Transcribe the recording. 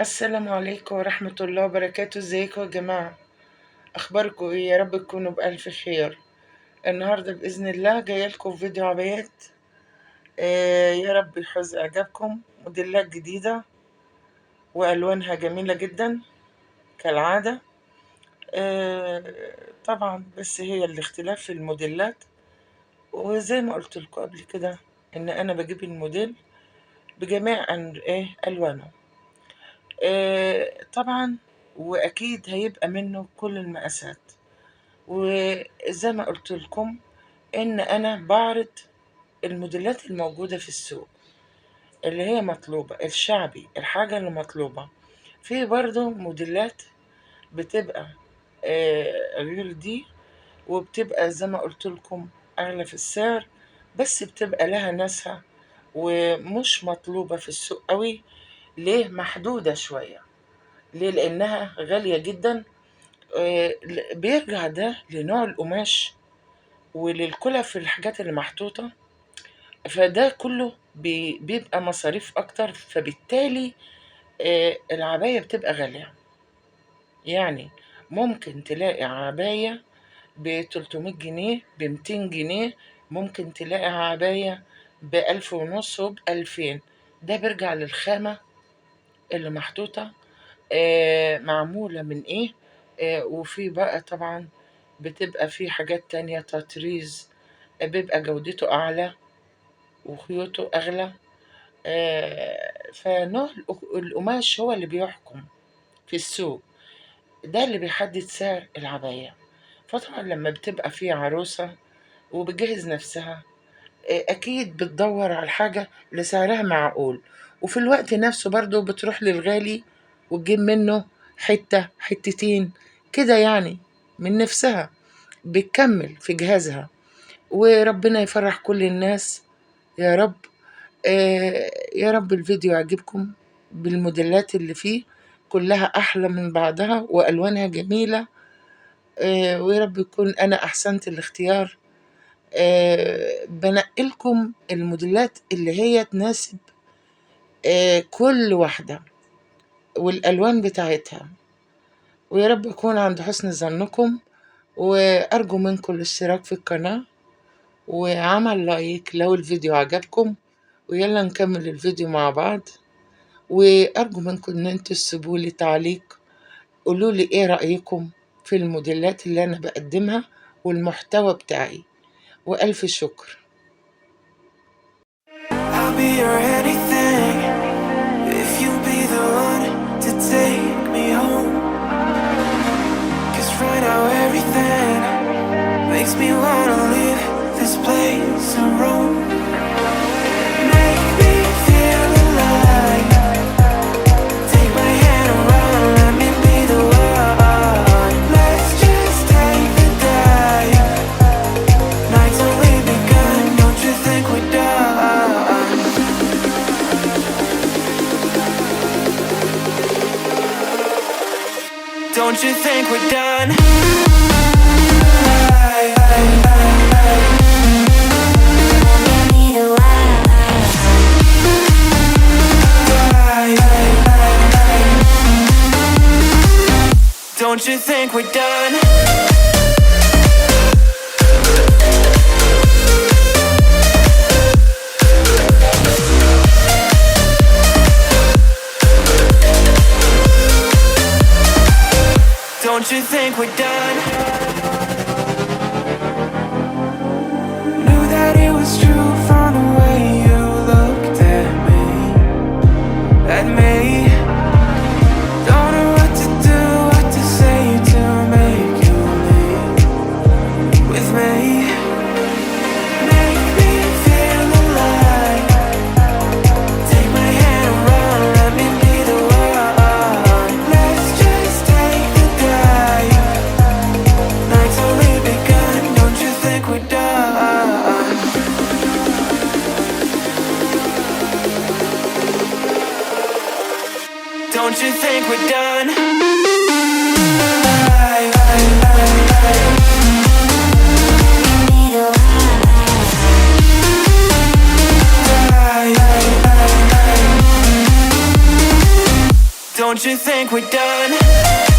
السلام عليكم ورحمة الله وبركاته. ازيكم يا جماعة؟ اخباركم ايه؟ يا رب تكونوا بألف خير. النهاردة بإذن الله جاية لكم فيديو عبايات. يا رب يحوز اعجابكم. موديلات جديدة والوانها جميلة جدا كالعادة. طبعا بس هي الاختلاف في الموديلات، وزي ما قلت لكم قبل كده ان انا بجيب الموديل بجميع الوانه. طبعا، واكيد هيبقى منه كل المقاسات. وزي ما قلت لكم ان انا بعرض الموديلات الموجودة في السوق اللي هي مطلوبة، الشعبي، الحاجة اللي مطلوبة. في برضو موديلات بتبقى غير دي، وبتبقى زي ما قلت لكم اغلى في السعر، بس بتبقى لها ناسها ومش مطلوبة في السوق قوي. ليه؟ محدودة شوية. ليه؟ لانها غالية جدا. بيرجع ده لنوع القماش وللكلف في الحاجات اللي محطوطة. فده كله بيبقى مصاريف أكتر، فبالتالي العباية بتبقى غالية. يعني ممكن تلاقي عباية ب300 جنيه، ب200 جنيه. ممكن تلاقي عباية ب1500 وب2000. ده بيرجع للخامة اللي محطوطة، معمولة من ايه. وفي بقى طبعا بتبقى في حاجات تانية تطريز، بيبقى جودته أعلى وخيوطه أغلى. فنوع القماش هو اللي بيحكم في السوق، ده اللي بيحدد سعر العباية. فطبعا لما بتبقى في عروسة وبتجهز نفسها، أكيد بتدور على الحاجة اللي سعرها معقول، وفي الوقت نفسه برضو بتروح للغالي وتجيب منه حتة حتتين كده، يعني من نفسها بتكمل في جهازها. وربنا يفرح كل الناس يا رب. يا رب الفيديو يعجبكم بالموديلات اللي فيه، كلها أحلى من بعضها وألوانها جميلة. ويا رب يكون أنا أحسنت الاختيار. بنقلكم الموديلات اللي هي تناسب كل واحدة والألوان بتاعتها. ويا رب يكون عند حسن ظنكم، وأرجو منكم الاشتراك في القناة وعمل لايك لو الفيديو عجبكم. ويلا نكمل الفيديو مع بعض. وأرجو منكم إن انتوا تسيبولي تعليق، قولولي ايه رأيكم في الموديلات اللي أنا بقدمها والمحتوى بتاعي. وألف شكر. I'll be your anything if you be the one to take me home. 'Cause right now everything makes me wanna leave this place and roam. Make me feel alive. Take my hand and run, let me be the one. Let's just take the dive. Night's only begun, don't you think we're done? Don't you think we're done? Don't you think we're done? Don't you think we're done? Knew that it was true from the way you looked at me. Don't know what to do, what to say to make you leave with me. Make me feel alive. Take my hand and run, let me be the one. Let's just take the dive. Don't you think we're done?